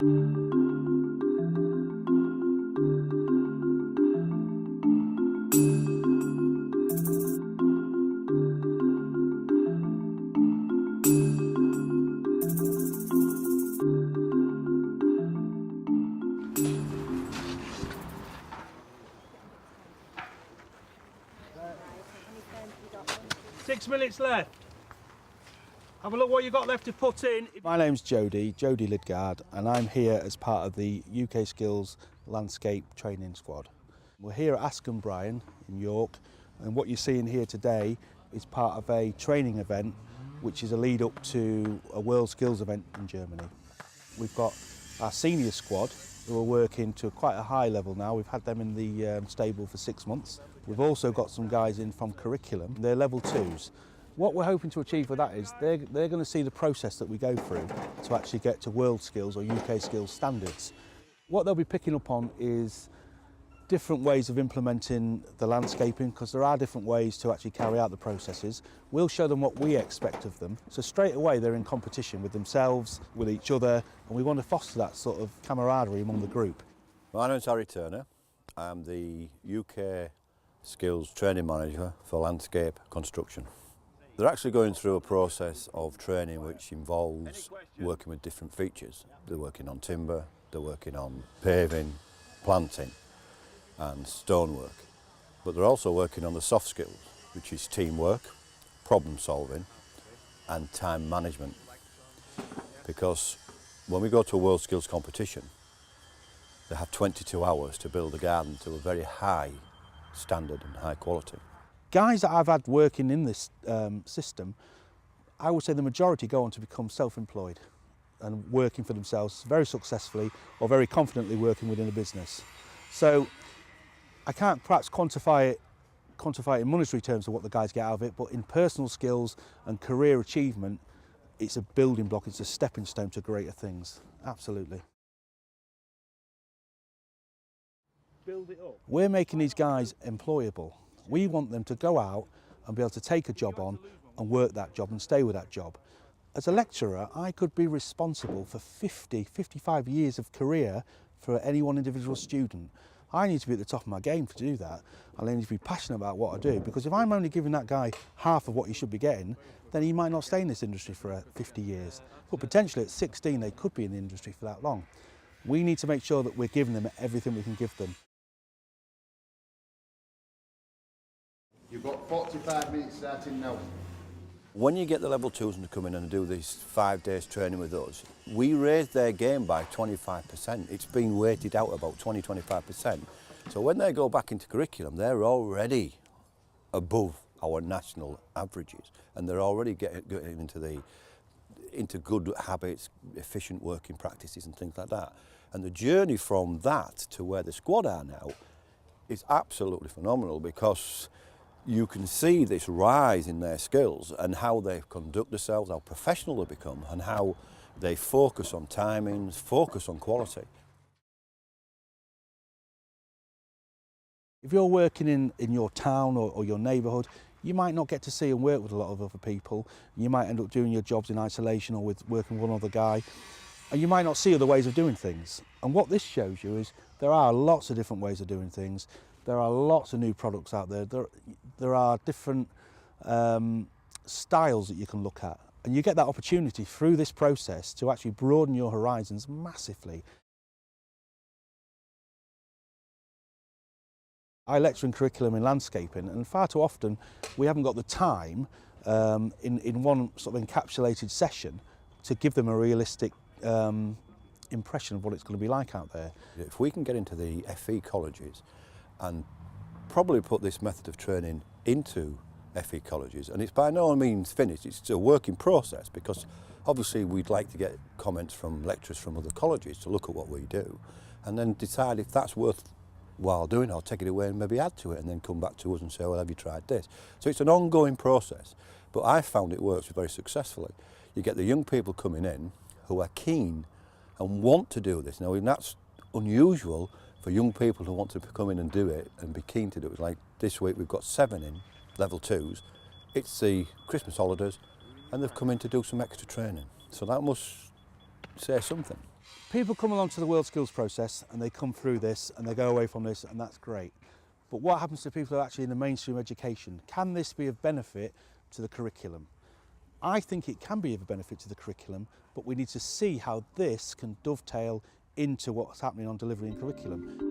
Six minutes left. Have a look what you've got left to put in. My name's Jody Lidgard, and I'm here as part of the WorldSkills Landscape Training Squad. We're here at Askham Bryan in York, and what you're seeing here today is part of a training event which is a lead up to a WorldSkills event in Germany. We've got our senior squad who are working to quite a high level now. We've had them in the stable for 6 months. We've also got some guys in from curriculum. They're level 2s. What we're hoping to achieve with that is they're going to see the process that we go through to actually get to WorldSkills or UK Skills standards. What they'll be picking up on is different ways of implementing the landscaping, because there are different ways to actually carry out the processes. We'll show them what we expect of them. So straight away they're in competition with themselves, with each other, and we want to foster that sort of camaraderie among the group. My name's Harry Turner. I'm the UK Skills Training Manager for Landscape Construction. They're actually going through a process of training which involves working with different features. They're working on timber, they're working on paving, planting and stonework. But they're also working on the soft skills, which is teamwork, problem solving and time management. Because when we go to a WorldSkills competition, they have 22 hours to build a garden to a very high standard and high quality. Guys that I've had working in this system, I would say the majority go on to become self-employed and working for themselves very successfully or very confidently working within a business. So I can't perhaps quantify it in monetary terms of what the guys get out of it, but in personal skills and career achievement, it's a building block, it's a stepping stone to greater things, absolutely. Build it up. We're making these guys employable. We want them to go out and be able to take a job on and work that job and stay with that job. As a lecturer, I could be responsible for 50, 55 years of career for any one individual student. I need to be at the top of my game to do that. I need to be passionate about what I do, because if I'm only giving that guy half of what he should be getting, then he might not stay in this industry for 50 years. But potentially at 16, they could be in the industry for that long. We need to make sure that we're giving them everything we can give them. You've got 45 minutes starting now. When you get the level 2s to come in and do these 5 days training with us, we raise their game by 25%. It's been weighted out about 20-25%. So when they go back into curriculum, they're already above our national averages, and they're already getting into good habits, efficient working practices and things like that. And the journey from that to where the squad are now is absolutely phenomenal, because you can see this rise in their skills and how they conduct themselves, how professional they become, and how they focus on timings, focus on quality. If you're working in your town or your neighbourhood, you might not get to see and work with a lot of other people. You might end up doing your jobs in isolation or with working with one other guy, and you might not see other ways of doing things. And what this shows you is there are lots of different ways of doing things. There are lots of new products out there. There are different styles that you can look at. And you get that opportunity through this process to actually broaden your horizons massively. I lecture in curriculum in landscaping, and far too often we haven't got the time in one sort of encapsulated session to give them a realistic impression of what it's going to be like out there. If we can get into the FE colleges and probably put this method of training into FE colleges, and it's by no means finished, it's a working process, because obviously we'd like to get comments from lecturers from other colleges to look at what we do and then decide if that's worthwhile doing. I'll take it away and maybe add to it, and then come back to us and say, well, have you tried this? So it's an ongoing process, but I found it works very successfully. You get the young people coming in who are keen and want to do this. Now, and that's unusual for young people who want to come in and do it and be keen to do it. Like this week we've got 7 in, level 2s. It's the Christmas holidays and they've come in to do some extra training. So that must say something. People come along to the WorldSkills process and they come through this and they go away from this, and that's great. But what happens to people who are actually in the mainstream education? Can this be of benefit to the curriculum? I think it can be of benefit to the curriculum, but we need to see how this can dovetail into what's happening on delivering curriculum.